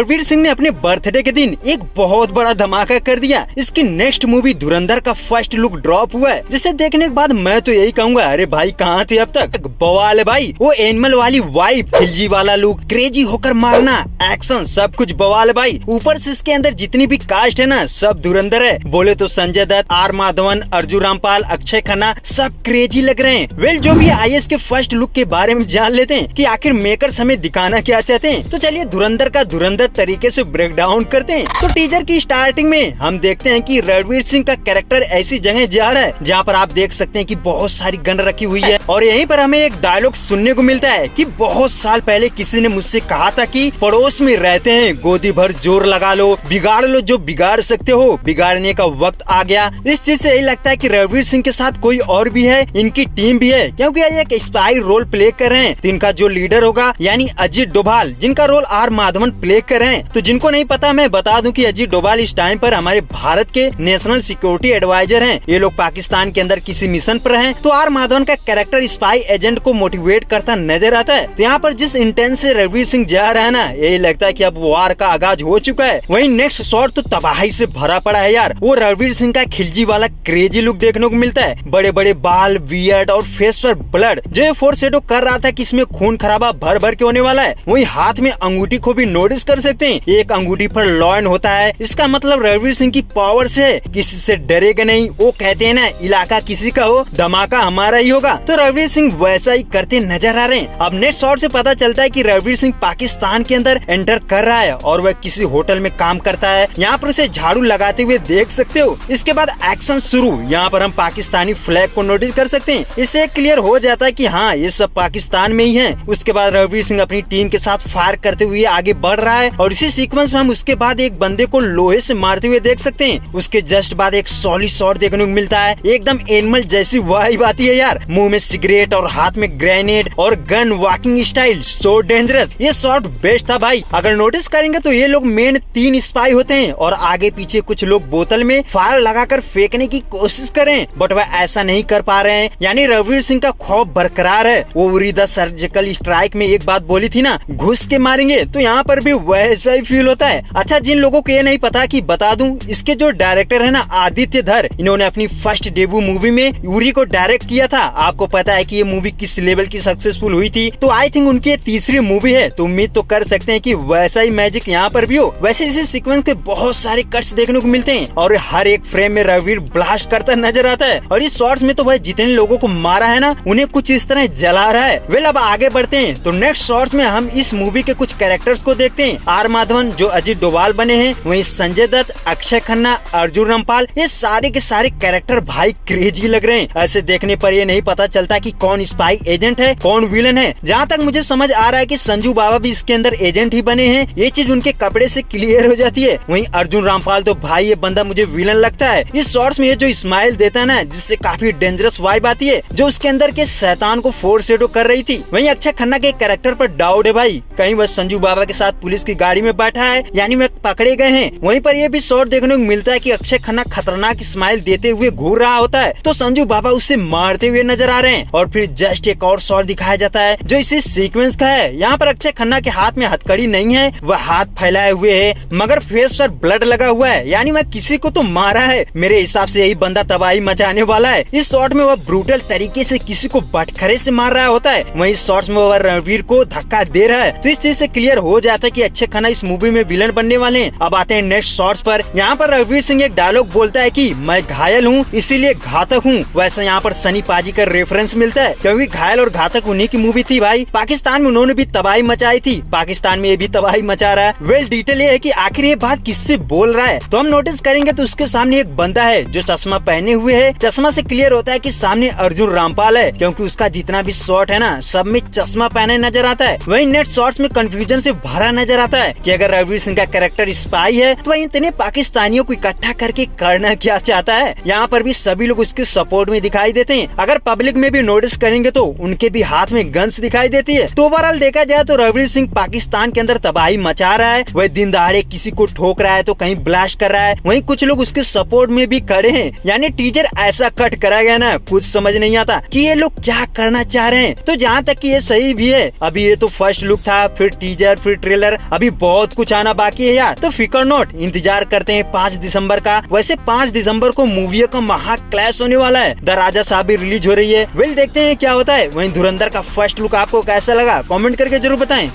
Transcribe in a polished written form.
रणवीर सिंह ने अपने बर्थडे के दिन एक बहुत बड़ा धमाका कर दिया। इसकी नेक्स्ट मूवी धुरंधर का फर्स्ट लुक ड्रॉप हुआ है, जिसे देखने के बाद मैं तो यही कहूँगा, अरे भाई कहाँ थे अब तक। बवाल है भाई, वो एनिमल वाली वाइब, खिलजी वाला लुक, क्रेजी होकर मारना, एक्शन, सब कुछ बवाल है भाई। ऊपर से इसके अंदर जितनी भी कास्ट है ना, सब धुरंधर है। बोले तो संजय दत्त, आर माधवन, अर्जुन रामपाल, अक्षय खन्ना, सब क्रेजी लग रहे हैं। वेल जो भी आईएएस के फर्स्ट लुक के बारे में जान लेते हैं कि आखिर मेकर्स हमें दिखाना क्या चाहते हैं। तो चलिए धुरंधर का धुरंधर तरीके से ब्रेक डाउन करते हैं। तो टीजर की स्टार्टिंग में हम देखते हैं कि रणवीर सिंह का कैरेक्टर ऐसी जगह जा रहा है जहाँ पर आप देख सकते हैं कि बहुत सारी गन रखी हुई है, और यहीं पर हमें एक डायलॉग सुनने को मिलता है कि बहुत साल पहले किसी ने मुझसे कहा था कि पड़ोस में रहते हैं, गोदी भर जोर लगा लो, बिगाड़ लो जो बिगाड़ सकते हो, बिगाड़ने का वक्त आ गया। इस चीज से यही लगता है कि रणवीर सिंह के साथ कोई और भी है, इनकी टीम भी है, क्योंकि ये एक स्पाई रोल प्ले कर रहे हैं। तो इनका जो लीडर होगा यानी अजीत डोभाल, जिनका रोल आर माधवन प्ले कर रहे हैं। तो जिनको नहीं पता मैं बता दूं कि अजीत डोभाल इस टाइम पर हमारे भारत के नेशनल सिक्योरिटी एडवाइजर हैं। ये लोग पाकिस्तान के अंदर किसी मिशन पर हैं। तो आर माधवन का कैरेक्टर स्पाई एजेंट को मोटिवेट करता नजर आता है। तो यहाँ पर जिस इंटेंस से रणवीर सिंह जा रहा है ना, यही लगता है कि अब वार का आगाज हो चुका है। वहीं नेक्स्ट शॉट तो तबाही से भरा पड़ा है यार। वो रणवीर सिंह का खिलजी वाला क्रेजी लुक देखने को मिलता है, बड़े बड़े बाल, बियर्ड और फेस पर ब्लड, जो ये फोरशैडो कर रहा था कि इसमें खून खराबा भर भर के होने वाला है। वही हाथ में अंगूठी को भी नोटिस कर सकते हैं, एक अंगूठी पर लॉयन होता है। इसका मतलब रणवीर सिंह की पावर से किसी से डरेगा नहीं। वो कहते हैं ना, इलाका किसी का हो, धमाका हमारा ही होगा। तो रणवीर सिंह वैसा ही करते नजर आ रहे हैं। अब नेक्स्ट शॉट से पता चलता है कि रणवीर सिंह पाकिस्तान के अंदर एंटर कर रहा है और वह किसी होटल में काम करता है। यहाँ पर उसे झाड़ू लगाते हुए देख सकते हो। इसके बाद एक्शन शुरू। यहाँ पर हम पाकिस्तानी फ्लैग को नोटिस कर सकते हैं। इससे क्लियर हो जाता है कि हाँ, ये सब पाकिस्तान में ही है। उसके बाद रणवीर सिंह अपनी टीम के साथ फायर करते हुए आगे बढ़ रहा है, और इसी सीक्वेंस में हम उसके बाद एक बंदे को लोहे से मारते हुए देख सकते हैं। उसके जस्ट बाद एक सॉलिड शॉट देखने को मिलता है, एकदम एनिमल जैसी वाइब आती है यार। मुंह में सिगरेट और हाथ में ग्रेनेड और gun, walking style so dangerous. ये शॉट बेस्ट था भाई। अगर नोटिस करेंगे तो ये लोग मेन 3 स्पाई होते हैं, और आगे पीछे कुछ लोग बोतल में फायर लगाकर फेंकने की कोशिश करें, बट वह ऐसा नहीं कर पा रहे हैं। यानी रणवीर सिंह का खौफ बरकरार है। वो उरी द सर्जिकल स्ट्राइक में एक बात बोली थी ना, घुस के मारेंगे, तो यहाँ पर भी वैसा ही फील होता है। अच्छा, जिन लोगों को ये नहीं पता कि बता दूं, इसके जो डायरेक्टर है ना आदित्य धर, इन्होंने अपनी फर्स्ट डेब्यू मूवी में यूरी को डायरेक्ट किया था। आपको पता है कि ये मूवी किस लेवल की सक्सेसफुल हुई थी। तो आई थिंक उनकी तीसरी मूवी है, तो उम्मीद तो कर सकते हैं कि वैसा ही मैजिक यहाँ पर भी हो। वैसे इसी सीक्वेंस के बहुत सारे कट्स देखने को मिलते हैं, और हर एक फ्रेम में रणवीर ब्लास्ट करता नजर आता है। और इस शॉट्स में तो वह जितने लोगों को मारा है ना, उन्हें कुछ इस तरह जला रहा है। वेल अब आगे बढ़ते हैं। तो नेक्स्ट शॉट्स में हम इस मूवी के कुछ कैरेक्टर्स को देखते हैं। आर माधवन जो अजीत डोभाल बने हैं, वहीं संजय दत्त, अक्षय खन्ना, अर्जुन रामपाल, ये सारे के सारे कैरेक्टर भाई क्रेजी लग रहे हैं। ऐसे देखने पर ये नहीं पता चलता कि कौन स्पाई एजेंट है, कौन विलन है। जहाँ तक मुझे समझ आ रहा है कि संजू बाबा भी इसके अंदर एजेंट ही बने हैं। ये चीज उनके कपड़े से क्लियर हो जाती है। वहीं अर्जुन रामपाल तो भाई ये बंदा मुझे विलन लगता है। इस शॉट्स में ये जो स्माइल देता है ना, जिससे काफी डेंजरस वाइब आती है, जो उसके अंदर के शैतान को फोरशैडो कर रही थी। वहीं अक्षय खन्ना के कैरेक्टर पर डाउट है भाई, कहीं वह संजू बाबा के साथ पुलिस की गाड़ी में बैठा है, यानी वह पकड़े गए हैं। वहीं पर यह भी शॉट देखने को मिलता है कि अक्षय खन्ना खतरनाक स्माइल देते हुए घूर रहा होता है, तो संजू बाबा उससे मारते हुए नजर आ रहे हैं। और फिर जस्ट एक और शॉट दिखाया जाता है जो इसी सीक्वेंस का है। यहाँ पर अक्षय खन्ना के हाथ में हथकड़ी नहीं है, वह हाथ फैलाए हुए है, मगर फेस पर ब्लड लगा हुआ है, यानी वह किसी को तो मारा है। मेरे हिसाब से यही बंदा तबाही मचाने वाला है। इस शॉट में वह ब्रूटल तरीके से किसी को बटखरे से मार रहा होता है, वहीं शॉट्स में वह रणवीर को धक्का दे रहा है। तो इस चीज से क्लियर हो जाता है कि अक्षय खन्ना इस मूवी में विलन बनने वाले हैं। अब आते हैं नेक्स्ट शॉट्स पर। यहाँ पर रणवीर सिंह एक डायलॉग बोलता है कि मैं घायल हूँ इसीलिए घातक हूँ। वैसे यहाँ पर सनी पाजी का रेफरेंस मिलता है, क्योंकि घायल और घातक उन्हीं की मूवी थी भाई। पाकिस्तान में उन्होंने भी तबाही मचाई थी, पाकिस्तान में ये भी तबाही मचा रहा है। वेल डिटेल ये है कि आखिर ये बात किससे बोल रहा है। तो हम नोटिस करेंगे तो उसके सामने एक बंदा है जो चश्मा पहने हुए है। चश्मा से क्लियर होता है कि सामने अर्जुन रामपाल है, क्योंकि उसका जितना भी शॉट है ना, सब में चश्मा पहने नजर आता है। वहीं नेक्स्ट शॉट्स में कंफ्यूजन से भरा नजर आता है कि अगर रणवीर सिंह का कैरेक्टर स्पाई है तो वह इतने पाकिस्तानियों को इकट्ठा करके करना क्या चाहता है। यहाँ पर भी सभी लोग उसके सपोर्ट में दिखाई देते हैं। अगर पब्लिक में भी नोटिस करेंगे तो उनके भी हाथ में गन्स दिखाई देती है। तो ओवरऑल देखा जाए तो रणवीर सिंह पाकिस्तान के अंदर तबाही मचा रहा है। वह दिन दहाड़े किसी को ठोक रहा है तो कहीं ब्लास्ट कर रहा है, वहीं कुछ लोग उसके सपोर्ट में भी खड़े हैं। यानी टीजर ऐसा कट करा गया ना, कुछ समझ नहीं आता कि ये लोग क्या करना चाह रहे हैं। तो जहाँ तक कि ये सही भी है, अभी ये तो फर्स्ट लुक था, फिर टीजर, फिर ट्रेलर, अभी अभी बहुत कुछ आना बाकी है यार। तो फिकर नोट, इंतजार करते हैं 5 दिसंबर का। वैसे 5 दिसंबर को मूवी का महा क्लैश होने वाला है। द राजा साहब भी रिलीज हो रही है। वेल देखते हैं क्या होता है। वहीं धुरंधर का फर्स्ट लुक आपको कैसा लगा, कमेंट करके जरूर बताएं।